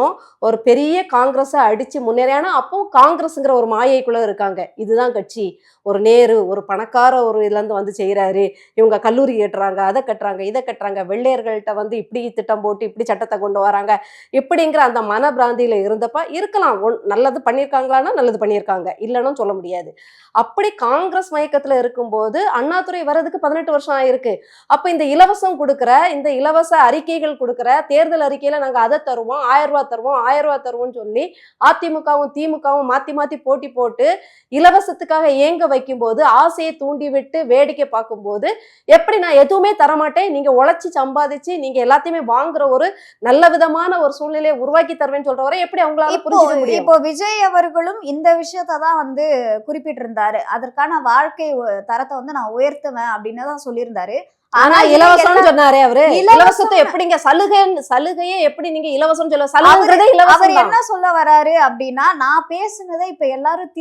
ஒரு பெரிய காங்கிரஸை அடிச்சு முன்னேறியானா அப்போ காங்கிரஸ்ங்கிற ஒரு மாயைக்குள்ள இருக்காங்க. இதுதான் கட்சி. ஒரு நேரு ஒரு பணக்கார ஒரு இதுல இருந்து வந்து செய்யறாரு, இவங்க கல்லூரி கட்டுறாங்க, அதை கட்டுறாங்க, இதை கட்டுறாங்க, வெள்ளையர்கள்ட்ட வந்து இப்படி திட்டம் போட்டு இப்படி சட்டத்தை கொண்டு வராங்க, இப்படிங்கிற அந்த மன பிராந்தியில இருந்தப்ப இருக்கலாம். நல்லது பண்ணியிருக்காங்களான்னா நல்லது பண்ணியிருக்காங்க, இல்லைன்னு சொல்ல முடியாது. அப்படி காங்கிரஸ் மயக்கத்துல இருக்கும்போது அண்ணாதுரை வர்றதுக்கு 18 வருஷம் ஆயிருக்கு. அப்ப இந்த இலவசம் கொடுக்குற, இந்த இலவச அறிக்கைகள் கொடுக்குற, தேர்தல் அறிக்கையில நாங்க அதை தருவோம், 1000 ரூபாய் தருவோம், 1000 ரூபாய் தருவோம்னு சொல்லி அதிமுகவும் திமுகவும் மாத்தி மாத்தி போட்டி போட்டு இலவசத்துக்காக ஏங்க வைக்கும்போது, ஆசையை தூண்டி விட்டு வேடிக்கை பார்க்கும்போது, எப்படி நான் எதுவுமே தரமாட்டேன், நீங்க உழைச்சி சம்பாதிச்சு நீங்க எல்லாத்தையுமே வாங்குற ஒரு நல்ல விதமான ஒரு சூழ்நிலையை உருவாக்கி தருவேன்னு சொல்றவரை எப்படி அவங்களால புரிஞ்சுக்க முடியும்? இப்போ விஜய் அவர்களும் இந்த விஷயத்தை தான் வந்து குறிப்பிட்டிருந்தாரு. அதற்கான வாழ்க்கை தரத்தை வந்து நான் உயர்த்துவேன் அப்படின்னு தான் சொல்லியிருந்தாரு. ஆனா இலவசம்னு சொன்னாரே அவரு. இலவசத்தை எப்படிங்க சலுகையே எப்படி நீங்க இலவசம் சொல்ல? சலுகைன்றதே அவர் இலவசம் தான். என்ன சொல்ல வராரு அப்படின்னா, நான் பேசுனதை இப்ப எல்லாரும்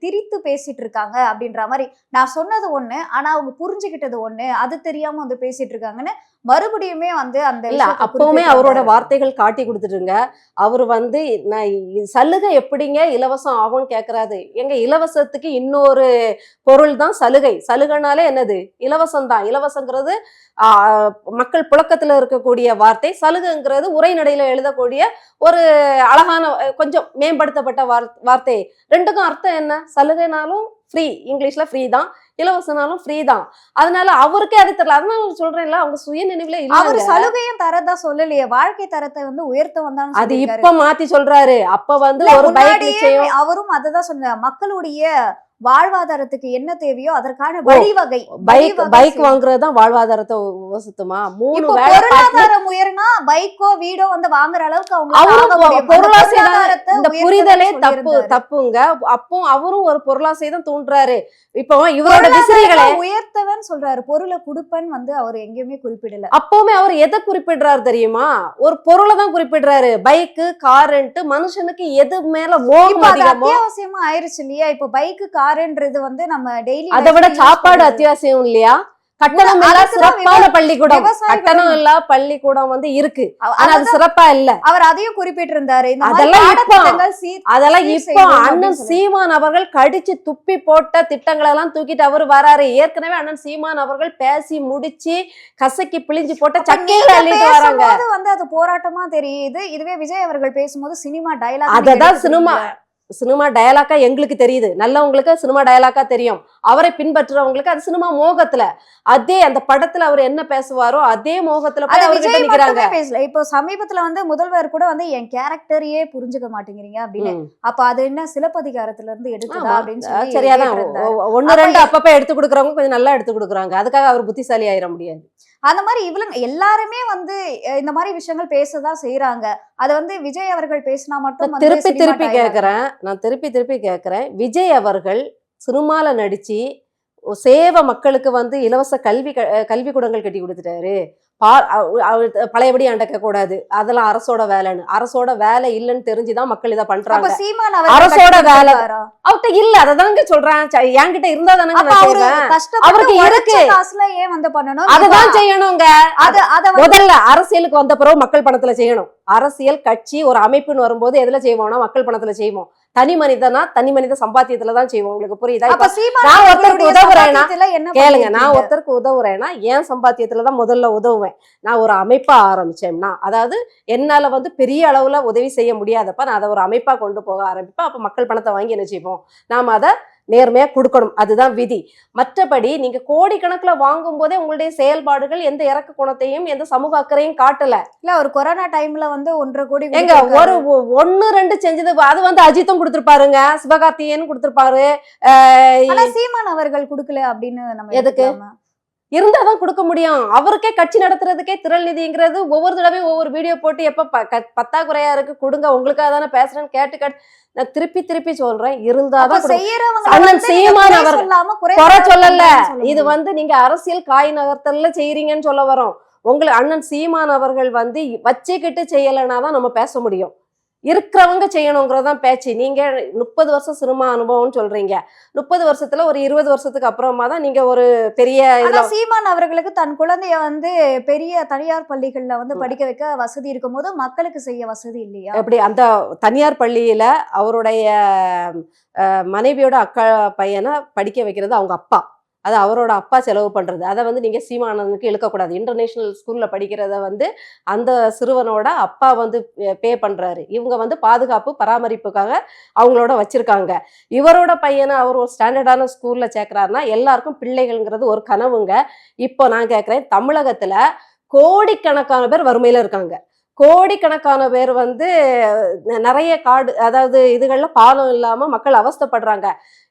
திரித்து பேசிட்டு இருக்காங்க அப்படின்ற மாதிரி. நான் சொன்னது ஒண்ணு, ஆனா அவங்க புரிஞ்சுக்கிட்டது ஒண்ணு, அது தெரியாம வந்து பேசிட்டு இருக்காங்கன்னு மறுபடியுமே வந்து அந்த இல்ல அப்பவுமே அவரோட வார்த்தைகள் காட்டி கொடுத்துட்டுங்க. அவரு வந்து நான் சலுகை எப்படிங்க இலவசம் ஆகும்னு கேக்குறாரு. எங்க இலவசத்துக்கு இன்னொரு பொருள் தான் சலுகை. சலுகைனாலே என்னது? இலவசம் தான். இலவசங்கிறது மக்கள் புழக்கத்துல இருக்கக்கூடிய வார்த்தை. சலுகைங்கிறது உரைநடையில எழுதக்கூடிய ஒரு அழகான கொஞ்சம் மேம்படுத்தப்பட்ட வார்த்தை. ரெண்டுக்கும் அர்த்தம் என்ன? சலுகைனாலும் ஃப்ரீ, இங்கிலீஷ்ல ஃப்ரீ தான், இலவசனாலும் ஃப்ரீ தான். அதனால அவருக்கே அது தெரியல. அதனால சொல்றேன்ல, அவங்க சுய நினைவுல அவர் இல்ல. சலுகையும் தரதா சொல்லலையே, வாழ்க்கை தரத்தை வந்து உயர்த்த வந்தான்னு அது சொல்லியிருக்காரு. இப்ப மாத்தி சொல்றாரு. அப்ப வந்து ஒரு பைக் முன்னாடியே நிச்சயம் அவரும் அததான் சொன்னார். மக்களுடைய வாழ்வாதாரத்துக்கு என்ன தேவையோ அதற்கான வழிவகை பைக் வாங்குறதுதான் வாழ்வாதாரத்தை உசத்துமா? 3 இப்போ வேலை பொருளாதாரம் உயர்னா பைக்கோ வீடோ வந்து வாங்குற அளவுக்கு அவரும் பொருளாசை தான். பொருளாதாரத்தை இந்த உயர்த்தணும்னு புரிதலே சொல்லியிருந்தாரு. தப்புங்க. அப்போ அவரும் ஒரு பொருளாசை தான் தூண்டுறாரு. இப்போ இவரோட பொருளாதாரத்தை விசிறிகளை உயர்த்தவன் சொல்றாரு, பொருளை குடுப்பன் வந்து அவர் எங்கேயுமே குறிப்பிடல. அப்பவுமே அவர் எதை குறிப்பிடுறாரு தெரியுமா? ஒரு பொருளை தான் குறிப்பிடுறாரு. பைக்கு காருன்ட்டு மனுஷனுக்கு எது மேல மோகம் இப்ப அது அதிகமோ அத்தியாவசியமா ஆயிருச்சு இல்லையா? இப்ப பைக்கு காருன்றது வந்து நம்ம டெய்லி அதை விட சாப்பாடு அத்தியாவசியம் இல்லையா? கட்டணம் இல்ல சிறப்பான பள்ளிக்கூடம், கட்டணம் இல்ல பள்ளிக்கூடம் வந்து இருக்கு. ஆனா அது சிறப்பா இல்ல. அவர் அதையும் குறிப்பிட்டு இருந்தாரு. அதெல்லாம் இப்போ அண்ணன் சீமான் அவர்கள் கடிச்சு துப்பி போட்ட திட்டங்களை எல்லாம் தூக்கிட்டு அவர் வராரு. ஏற்கனவே அண்ணன் சீமான் அவர்கள் பேசி முடிச்சு கசக்கி பிழிஞ்சு போட்ட சக்கையில அள்ளிட்டு வராங்க. வந்து அது போராட்டமா தெரியுது. இதுவே விஜய் அவர்கள் பேசும்போது சினிமா டயலாக், அததான் சினிமா டயலாக்கா எங்களுக்கு தெரியுது. நல்லவங்களுக்கு சினிமா டயலாக்கா தெரியும். அவரை பின்பற்றுறவங்களுக்கு அது சினிமா மோகத்துல, அதே அந்த படத்துல அவர் என்ன பேசுவாரோ அதே மோகத்துல போய் அவர்கிட்ட நிக்கிறாங்க. பேசல. இப்போ சமீபத்துல வந்து முதல்வர் கூட வந்து என் கேரக்டரையே புரிஞ்சுக்க மாட்டேங்கிறீங்க அப்படின்னு. அப்ப அது என்ன சிலப்பதிகாரத்துல இருந்து எடுத்ததா அப்படின்னு சொல்லி சரியாதான். ஒன்னு ரெண்டு அப்பப்ப எடுத்து கொடுக்குறவங்க கொஞ்சம் நல்லா எடுத்து கொடுக்குறாங்க. அதுக்காக அவர் புத்திசாலி ஆயிட முடியாது. அந்த மாதிரி இவளுங்க எல்லாருமே வந்து இந்த மாதிரி விஷயங்கள் பேசதான் செய்யறாங்க. அது வந்து விஜய் அவர்கள் பேசினா மட்டும் திருப்பி கேட்கிறேன். நான் திருப்பி கேட்கிறேன். விஜய் அவர்கள் சினிமால நடிச்சு சேவை மக்களுக்கு வந்து இலவச கல்விக்கூடங்கள் கட்டி கொடுத்துட்டாரு. பழையபடி அண்டக்க கூடாது, அதெல்லாம் அரசோட வேலைன்னு. அரசோட வேலை இல்லைன்னு தெரிஞ்சுதான் மக்கள் இதை பண்றாங்க. அரசோட வேலை அவர்கிட்ட இல்ல, அததாங்க சொல்றேன். என்கிட்ட இருந்தா தானே அவருக்கு இருக்கு. அததான் செய்யணுங்க. முதல்ல அரசியலுக்கு வந்த பிறகு மக்கள் பணத்துல செய்யணும். அரசியல் கட்சி ஒரு அமைப்புன்னு வரும்போது எதுல செய்வோம்னா மக்கள் பணத்துல செய்வோம். தனி மனித சம்பாத்தியத்துலதான் செய்வோம். உங்களுக்கு புரியுதா? நான் ஒருத்தருக்கு உதவுறேன்னா கேளுங்க, நான் ஒருத்தருக்கு உதவுறேன்னா என் சம்பாத்தியத்துலதான் முதல்ல உதவுவேன். நான் ஒரு அமைப்பா ஆரம்பிச்சேன்னா, அதாவது என்னால வந்து பெரிய அளவுல உதவி செய்ய முடியாதப்ப நான் அதை ஒரு அமைப்பா கொண்டு போக ஆரம்பிப்பேன். அப்ப மக்கள் பணத்தை வாங்கி என்ன செய்வோம், நாம அதை நேர்மையா கொடுக்கணும். அதுதான் விதி. மற்றபடி நீங்க கோடிக்கணக்குல வாங்கும் போதே உங்களுடைய செயல்பாடுகள் எந்த இறக்க குணத்தையும் எந்த சமூக அக்கறையும் காட்டல. இல்ல ஒரு கொரோனா டைம்ல வந்து 1.5 கோடி எங்க ஒரு 1-2 செஞ்சது. அது வந்து அஜித்தும் கொடுத்திருப்பாருங்க, சிவகார்த்திகேயன் கொடுத்திருப்பாரு. சீமான் அவர்கள் கொடுக்கல அப்படின்னு நம்ம எதுக்கு இருந்தாதான் கொடுக்க முடியும். அவருக்கே கட்சி நடத்துறதுக்கே திரள் நிதிங்கிறது ஒவ்வொரு தடவையும் ஒவ்வொரு வீடியோ போட்டு எப்ப பத்தாக்குறையா இருக்கு கொடுங்க, உங்களுக்காக தானே பேசுறேன்னு கேட்டு நான் திருப்பி சொல்றேன். இருந்தாதான் அண்ணன் சீமான் அவர் குறை சொல்லல. இது வந்து நீங்க அரசியல் காய் நகர்த்தல்ல செய்யறீங்கன்னு சொல்ல வரோம். உங்களுக்கு அண்ணன் சீமான் அவர்கள் வந்து வச்சுக்கிட்டு செய்யலைன்னாதான் நம்ம பேச முடியும். இருக்கிறவங்க செய்யணுங்கிறதான் பேச்சு. நீங்க 30 வருஷம் சினிமா அனுபவம்னு சொல்றீங்க. 30 வருஷத்துல ஒரு 20 வருஷத்துக்கு அப்புறமா தான் நீங்க ஒரு பெரிய சீமான் அவர்களுக்கு தன் குழந்தைய வந்து பெரிய தனியார் பள்ளிகள்ல வந்து படிக்க வைக்க வசதி இருக்கும் போது மக்களுக்கு செய்ய வசதி இல்லையா? அப்படி அந்த தனியார் பள்ளியில அவருடைய மனைவியோட அக்கா பையனை படிக்க வைக்கிறது அவங்க அப்பா. அது அவரோட அப்பா செலவு பண்றது. அதை வந்து நீங்க சீமானனுக்கு இழுக்கக்கூடாது. இன்டர்நேஷனல் ஸ்கூல்ல படிக்கிறத வந்து அந்த சிறுவனோட அப்பா வந்து பே பண்றாரு. இவங்க வந்து பாதுகாப்பு பராமரிப்புக்காக அவங்களோட வச்சிருக்காங்க. இவரோட பையனை அவர் ஒரு ஸ்டாண்டர்டான ஸ்கூல்ல சேர்க்கிறாருன்னா எல்லாருக்கும் பிள்ளைகள்ங்கிறது ஒரு கனவுங்க. இப்போ நான் கேட்கிறேன், தமிழகத்துல கோடிக்கணக்கான பேர் வறுமையில இருக்காங்க. கோடிக்கணக்கான பேர் வந்து நிறைய அதாவது இதுகள்ல பாலம் இல்லாம மக்கள் அவஸ்தைப்படுறாங்க.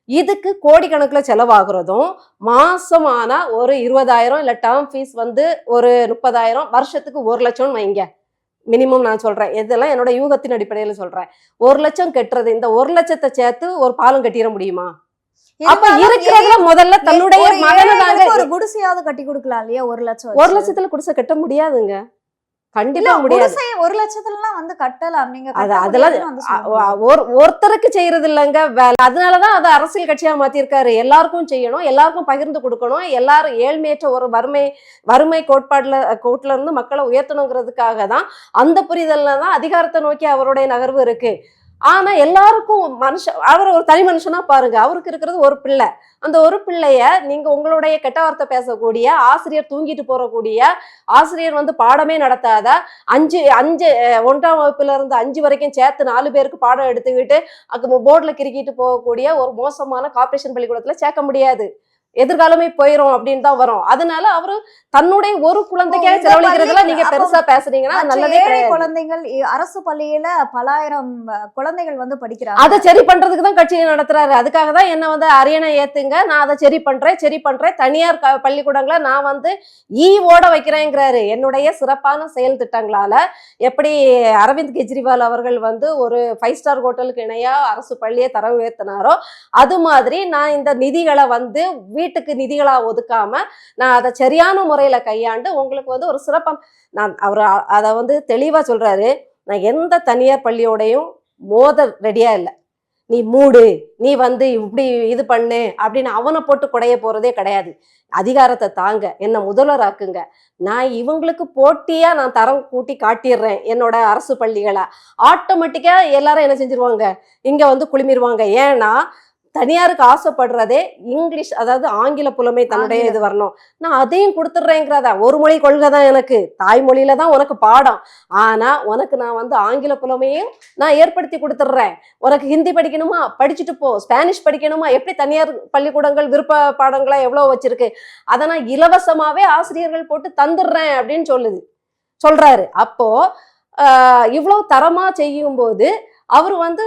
இதுக்கு கோடிக்கணக்கில் செலவாகிறதும் மாசமான ஒரு 20,000 இல்ல டேர்ம் ஃபீஸ் வந்து ஒரு 30,000, வருஷத்துக்கு 1 லட்சம்னு வைங்க மினிமம். நான் சொல்றேன், இதெல்லாம் என்னோட யூகத்தின் அடிப்படையில் சொல்றேன். 1 லட்சம் கட்டுறது, இந்த 1 லட்சத்தை சேர்த்து ஒரு பாலம் கட்டிட முடியுமா? அப்ப இருக்கிறதுல முதல்ல தன்னுடைய மகனை தாங்க ஒரு குடிசையாவது கட்டி கொடுக்கலாம் இல்லையா? 1 லட்சம் 1 லட்சத்துல குடிசை கட்ட முடியாதுங்க. கண்டிப்பா முடியாது. 1 லட்சத்துலாம் வந்து கட்டலாம். நீங்க அதெல்லாம் ஒருத்தருக்கு செய்யறது இல்லைங்க வேலை. அதனாலதான் அதை அரசியல் கட்சியா மாத்திருக்காரு. எல்லாருக்கும் செய்யணும், எல்லாருக்கும் பகிர்ந்து கொடுக்கணும், எல்லாரும் ஏழ்மையற்ற ஒரு வறுமை கோட்ல இருந்து மக்களை உயர்த்தணுங்கிறதுக்காக தான், அந்த புரிதல்ல தான் அதிகாரத்தை நோக்கி அவருடைய நகர்வு இருக்கு. ஆனா எல்லாருக்கும் அவர் ஒரு தனி மனுஷனா பாருங்க. அவருக்கு இருக்கிறது ஒரு பிள்ளை. அந்த ஒரு பிள்ளைய நீங்க உங்களுடைய கெட்ட வார்த்தை பேசக்கூடிய ஆசிரியர், தூங்கிட்டு போறக்கூடிய ஆசிரியர் வந்து பாடமே நடத்தாத 1ஆம் வகுப்புல இருந்து 5 வரைக்கும் சேர்த்து 4 பேருக்கு பாடம் எடுத்துக்கிட்டு போர்டுல கிறுக்கிட்டு போகக்கூடிய ஒரு மோசமான கார்ப்பரேஷன் பள்ளிக்கூடத்துல சேர்க்க முடியாது. எதிர்காலமே போயிரும் அப்படின்னு தான் வரும். அதனால அவரு தன்னுடைய ஒரு குழந்தைக்காக இந்த செலவழிக்கிறதுல பள்ளி நீங்க அப்போ பெருசா பேசுறீங்கன்னா அது மற்ற நல்லதே ஏழை கிடையாது. குழந்தைகள் அரசு பள்ளியில பலாயிரம் குழந்தைகள் வந்து படிக்கிறாங்க. அதை சரி பண்றதுக்கு தான் கட்சியை நடத்துறாரு. அதுக்காக தான் என்ன வந்து அரியணை ஏத்துங்க, நான் அதை சரி பண்றேன், தனியார் பள்ளிக்கூடங்களை நான் வந்து ஓட வைக்கிறேங்கிறாரு. என்னுடைய சிறப்பான செயல் திட்டங்களால எப்படி அரவிந்த் கெஜ்ரிவால் அவர்கள் வந்து ஒரு 5 ஸ்டார் ஹோட்டலுக்கு இணையா அரசு பள்ளியை தரம் உயர்த்தினாரோ அது மாதிரி நான் இந்த நிதிகளை வந்து வீட்டுக்கு நிதிகளா ஒதுக்காம நான் அதை சரியான முறையில கையாண்டு உங்களுக்கு வந்து ஒரு சிறப்பான நான் அவர் அதை வந்து தெளிவா சொல்றாரு. நான் எந்த தனியார் பள்ளியோடையும் மோத ரெடியா இல்லை. நீ மூடு, நீ வந்து இப்படி இது பண்ணு அப்படின்னு அவனை போட்டு குடைய போறதே கிடையாது. அதிகாரத்தை தாங்க, என்ன முதல்வராக்குங்க, நான் இவங்களுக்கு போட்டியா நான் தரம் கூட்டி காட்டிடுறேன் என்னோட அரசு பள்ளிகளை. ஆட்டோமேட்டிக்கா எல்லாரும் என்ன செஞ்சிருவாங்க, இங்க வந்து குழுமிருவாங்க. ஏன்னா தனியாருக்கு ஆசைப்படுறதே இங்கிலீஷ், அதாவது ஆங்கில புலமை தன்னுடைய இது வரணும். நான் அதையும் கொடுத்துட்றேங்கிறதா. ஒரு மொழி கொள்கை தான் எனக்கு, தாய்மொழியில தான் உனக்கு பாடம். ஆனா உனக்கு நான் வந்து ஆங்கில புலமையும் நான் ஏற்படுத்தி கொடுத்துட்றேன். உனக்கு ஹிந்தி படிக்கணுமா படிச்சுட்டு போ, ஸ்பானிஷ் படிக்கணுமா, எப்படி தனியார் பள்ளிக்கூடங்கள் விருப்ப பாடங்களா எவ்வளோ வச்சிருக்கு, அதை நான் இலவசமாவே ஆசிரியர்கள் போட்டு தந்துடுறேன் அப்படின்னு சொல்றாரு. அப்போ இவ்வளவு தரமா செய்யும் போது அவர் வந்து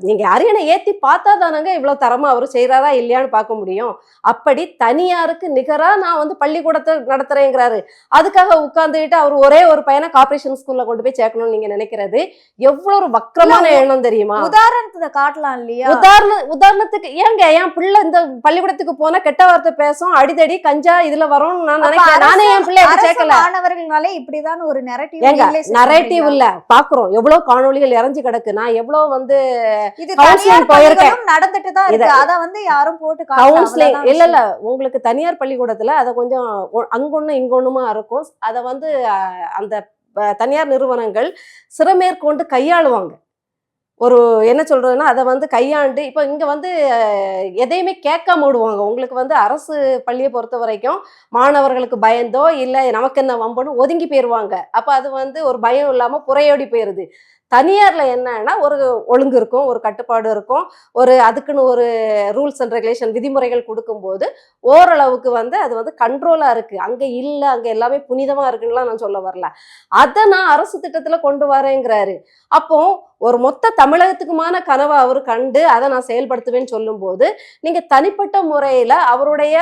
நீங்க அரியணை ஏத்தி பார்த்தா தானங்க இவ்வளவு தரமா அவர் செய்யறாரா இல்லையான்னு பார்க்க முடியும். அப்படி தனியாருக்கு நிகரா நான் வந்து பள்ளிக்கூடத்தை நடத்துறேங்கிறாரு. அதுக்காக உட்கார்ந்துட்டு அவர் ஒரே ஒரு பையனை கார்பரேஷன் ஸ்கூல்ல கொண்டு போய் சேர்க்கணும்னு நீங்க நினைக்கிறது எவ்வளவு ஒரு வக்கரமான எண்ணம் தெரியுமா? உதாரணத்தை காட்டலாம் இல்லையா? உதாரணத்துக்கு ஏங்க என் பிள்ளை இந்த பள்ளிக்கூடத்துக்கு போனா கெட்ட வார்த்தை பேசும், அடிதடி கஞ்சா இதுல வரும்னு நான் நினைக்கிறேன். நானே என் பிள்ளை சேர்க்கல. மாணவர்கள்னாலே இப்படிதான் ஒரு நரேட்டிவ் இல்ல பாக்குறோம். எவ்வளவு காணொலிகள் இறஞ்சி கிடக்கு. நான் எவ்வளவு வந்து இது தனியார் பள்ளிகளும் நடந்துட்டு தான் இருக்கு. அத வந்து யாரும் போட்டு கவுன்சிலிங் இல்ல உங்களுக்கு தனியார் பள்ளிக்கூடத்துல அத கொஞ்சம் அங்கொன்னு இங்கொன்னுமா இருக்கும். அத வந்து அந்த தனியார் நிறுவனங்கள் சிறமேற்கொண்டு கையாளுவாங்க. ஒரு என்ன சொல்றதுன்னா அதை வந்து கையாண்டு இப்போ இங்க வந்து எதையுமே கேட்காம விடுவாங்க. உங்களுக்கு வந்து அரசு பள்ளியை பொறுத்த வரைக்கும் மாணவர்களுக்கு பயந்தோ இல்லை நமக்கு என்ன வம்புன்னு ஒதுங்கி போயிடுவாங்க. அப்போ அது வந்து ஒரு பயம் இல்லாம புறையோடி போயிருது. தனியார்ல என்னன்னா ஒரு ஒழுங்கு இருக்கும், ஒரு கட்டுப்பாடு இருக்கும், ஒரு அதுக்குன்னு ஒரு ரூல்ஸ் அண்ட் ரெகுலேஷன் விதிமுறைகள் கொடுக்கும்போது ஓரளவுக்கு வந்து அது வந்து கண்ட்ரோலா இருக்கு. அங்க இல்ல, அங்க எல்லாமே புனிதமா இருக்குன்னுலாம் நான் சொல்ல வரல. அதை நான் அரசு திட்டத்துல கொண்டு வரேங்கிறாரு. அப்போ ஒரு மொத்த தமிழகத்துக்குமான கனவை அவர் கண்டு அதை நான் செயல்படுத்துவேன்னு சொல்லும் போது நீங்க தனிப்பட்ட முறையில அவருடைய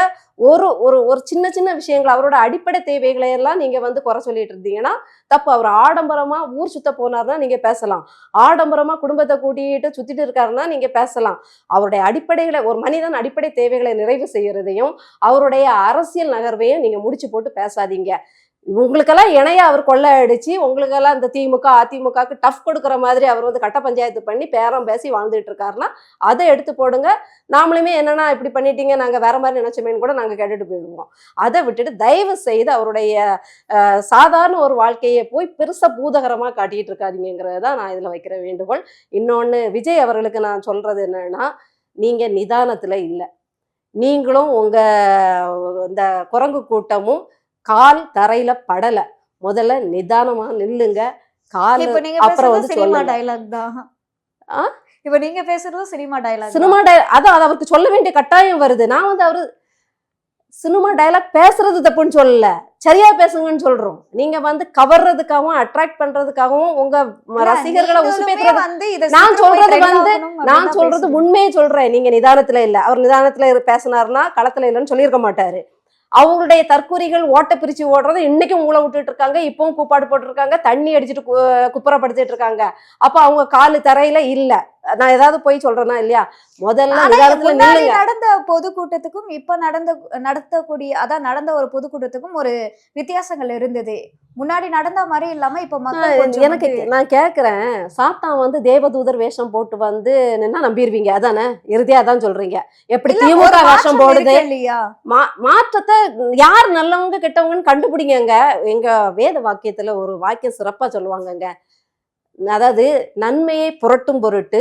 ஒரு ஒரு ஒரு சின்ன சின்ன விஷயங்கள், அவரோட அடிப்படை தேவைகளை எல்லாம் நீங்க வந்து குறை சொல்லிட்டு இருந்தீங்கன்னா தப்பு. அவர் ஆடம்பரமா ஊர் சுத்த போனார்னா நீங்க பேசலாம், ஆடம்பரமா குடும்பத்தை கூட்டிட்டு சுத்திட்டு இருக்காருன்னா நீங்க பேசலாம். அவருடைய அடிப்படைகளை, ஒரு மனிதன் அடிப்படை தேவைகளை நிறைவு செய்யறதையும் அவருடைய அரசியல் நகர்வையும் நீங்க முடிச்சு போட்டு பேசாதீங்க. உங்களுக்கெல்லாம் இணையா அவர் கொள்ளை அடிச்சு உங்களுக்கெல்லாம் இந்த திமுக அதிமுகக்கு டஃப் கொடுக்குற மாதிரி அவர் வந்து கட்ட பஞ்சாயத்து பண்ணி பேரம் பேசி வாழ்ந்துட்டு இருக்காருன்னா அதை எடுத்து போடுங்க. நாமளுமே என்னன்னா இப்படி பண்ணிட்டீங்க, நாங்க வேற மாதிரி நினைச்சோமேன்னு கூட நாங்க கேட்டுட்டு போயிடுவோம். அதை விட்டுட்டு தயவு செய்து அவருடைய சாதாரண ஒரு வாழ்க்கையை போய் பெருசா பூதகரமா காட்டிட்டு இருக்காதீங்கிறதான் நான் இதுல வைக்கிற வேண்டுகோள். இன்னொன்னு விஜய் அவர்களுக்கு நான் சொல்றது என்னன்னா, நீங்க நிதானத்துல இல்லை. நீங்களும் உங்க இந்த குரங்கு கூட்டமும் கால் தரையில படல. முதல்ல நிதானமா நில்லுங்க. கால் அப்புறம் வந்து சினிமா டயலாக் தான். இப்ப நீங்க பேசுறதும் சினிமா டயலாக். அதான் அவருக்கு சொல்ல வேண்டிய கட்டாயம் வருது. நான் வந்து அவரு சினிமா டயலாக் பேசுறது தப்புன்னு சொல்லல, சரியா பேசுங்கன்னு சொல்றோம். நீங்க வந்து கவர்றதுக்காகவும் அட்ராக்ட் பண்றதுக்காகவும் உங்க ரசிகர்களை உசுப்பேத்துறது. நான் சொல்றது உண்மையை சொல்றேன். நீங்க நிதானத்துல இல்ல. அவர் நிதானத்துல பேசினாருன்னா களத்துல இல்லைன்னு சொல்லியிருக்க மாட்டாரு. அவங்களுடைய தற்கூரிகள் ஓட்ட பிரிச்சு ஓடுறது இன்னைக்கும் மூளை விட்டுட்டு இருக்காங்க, இப்பவும் கூப்பாடு போட்டுருக்காங்க, தண்ணி அடிச்சுட்டு குப்புறப்படுத்திட்டு இருக்காங்க. அப்ப அவங்க காலு தரையில இல்ல. நான் ஏதாவது போய் சொல்றேன்னா இல்லையா? முதல்ல நடந்த பொதுக்கூட்டத்துக்கும் இப்ப நடந்த ஒரு பொதுக்கூட்டத்துக்கும் ஒரு வித்தியாசங்கள் இருந்தது. முன்னாடி நடந்த மாதிரி இல்லாம இப்ப மக்கள் எனக்கு நான் கேக்குறேன், சாத்தான் வந்து தேவதூதர் வேஷம் போட்டு வந்து நின்னா நம்பிடுவீங்க அதானே? இறுதியா தான் சொல்றீங்க. எப்படி திமுக வேஷம் போடுது இல்லையா? மாற்றத்தை யார் நல்லவங்க கெட்டவங்கன்னு கண்டுபிடிங்க. எங்க வேத வாக்கியத்துல ஒரு வாக்கியம் சிறப்பா சொல்லுவாங்கங்க. அதாவது நன்மையை புரட்டும் பொருட்டு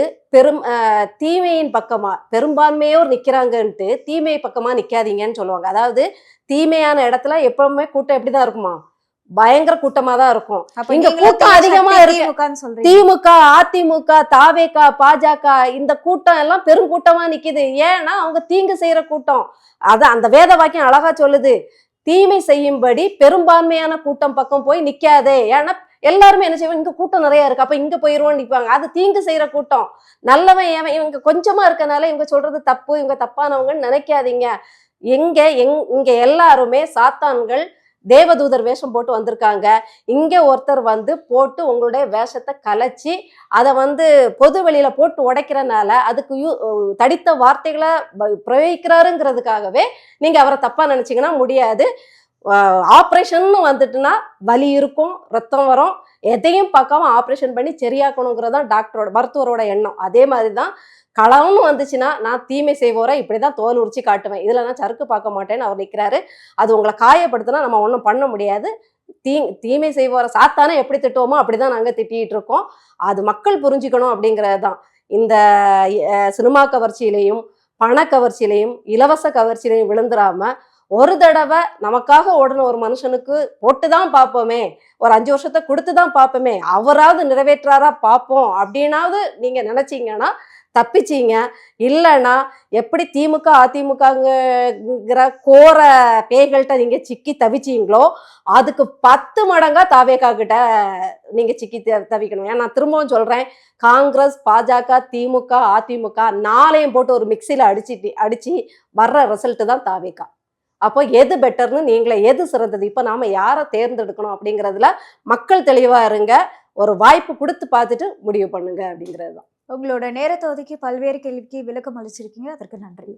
தீமையின் பக்கமா பெரும்பான்மையோர் நிக்கிறாங்கன்ட்டு தீமை பக்கமா நிக்காதீங்கன்னு சொல்லுவாங்க. அதாவது தீமையான இடத்துல எப்பவுமே கூட்டம் எப்படிதான் இருக்குமா? பயங்கர கூட்டமா தான் இருக்கும். அப்ப இங்க நீங்களும் கூட்டம் தீய அதிகமா சக்தி இருக்கு. திமுகன்னு சொல்றீங்க. திமுக, அதிமுக, தாவேகா, பாஜக இந்த கூட்டம் எல்லாம் பெருங்கூட்டமா நிக்குது. ஏன்னா அவங்க தீங்கு செய்யற கூட்டம். அந்த வேத வாக்கியம் அழகா சொல்லுது, தீமை செய்யும்படி பெரும்பான்மையான கூட்டம் பக்கம் போய் நிக்காதே. ஏன்னா எல்லாருமே என்ன செய்வாங்க, இங்க கூட்டம் நிறைய இருக்கு அப்ப இங்க போயிருவோம்னு நிப்பாங்க. அது தீங்கு செய்யற கூட்டம். நல்லவன் ஏவன் இவங்க கொஞ்சமா இருக்கனால இவங்க சொல்றது தப்பு, இவங்க தப்பானவங்கன்னு நினைக்காதீங்க. இங்க எல்லாருமே சாத்தான்கள், தேவதூதர் வேஷம் போட்டு வந்திருக்காங்க. இங்க ஒருத்தர் வந்து போட்டு உங்களுடைய வேஷத்தை கலைச்சி அதை வந்து பொது வெளியில போட்டு உடைக்கிறனால அதுக்கு தடித்த வார்த்தைகளை பிரயோகிக்கிறாருங்கிறதுக்காகவே நீங்க அவரை தப்பா நினைச்சீங்கன்னா முடியாது. ஆப்ரேஷன் வந்துட்டுன்னா வலி இருக்கும், ரத்தம் வரும், எதையும் பார்க்காம ஆப்ரேஷன் பண்ணி சரியாக்கணுங்கிறதான் டாக்டரோட மருத்துவரோட எண்ணம். அதே மாதிரிதான் களம்னு வந்துச்சுன்னா நான் தீமை செய்வோரை இப்படிதான் தோல் உரிச்சு காட்டுவேன், இதுல நான் சறுக்கு பார்க்க மாட்டேன்னு அவர் நிற்கிறாரு. அது உங்களை காயப்படுத்தினா நம்ம ஒன்றும் பண்ண முடியாது. தீமை செய்வோரை சாத்தானே எப்படி திட்டுவோமோ அப்படிதான் நாங்க திட்டிட்டு இருக்கோம். அது மக்கள் புரிஞ்சுக்கணும் அப்படிங்கிறது தான். இந்த சினிமா கவர்ச்சியிலையும் பண கவர்ச்சியிலையும் இலவச கவர்ச்சியிலையும் விழுந்துடாம ஒரு தடவை நமக்காக ஓடின ஒரு மனுஷனுக்கு போட்டுதான் பார்ப்போமே, ஒரு 5 வருஷத்தை கொடுத்துதான் பார்ப்போமே, அவராவது நிறைவேற்றாரா பார்ப்போம் அப்படின்னாவது நீங்க நினைச்சீங்கன்னா தப்பிச்சீங்க. இல்லைன்னா எப்படி திமுக அதிமுகங்கிற கோர பேய்கள்கிட்ட நீங்க சிக்கி தவிச்சீங்களோ அதுக்கு 10 மடங்கா தாவேகா கிட்ட நீங்க சிக்கி தவிக்கணும். ஏன்னா நான் திரும்பவும் சொல்றேன், காங்கிரஸ், பாஜக, திமுக, அதிமுக 4ஐயும் போட்டு ஒரு மிக்சியில அடிச்சு வர்ற ரிசல்ட் தான் தாவேகா. அப்போ எது பெட்டர்னு நீங்களே, எது சிறந்தது, இப்ப நாம யாரை தேர்ந்தெடுக்கணும் அப்படிங்கிறதுல மக்கள் தெளிவா இருங்க. ஒரு வாய்ப்பு கொடுத்து பார்த்துட்டு முடிவு பண்ணுங்க அப்படிங்கிறது தான். உங்களோட நேரத்தை ஒதுக்கி பல்வேறு கேள்விக்கு விளக்கம் அளிச்சிருக்கீங்க, அதற்கு நன்றி.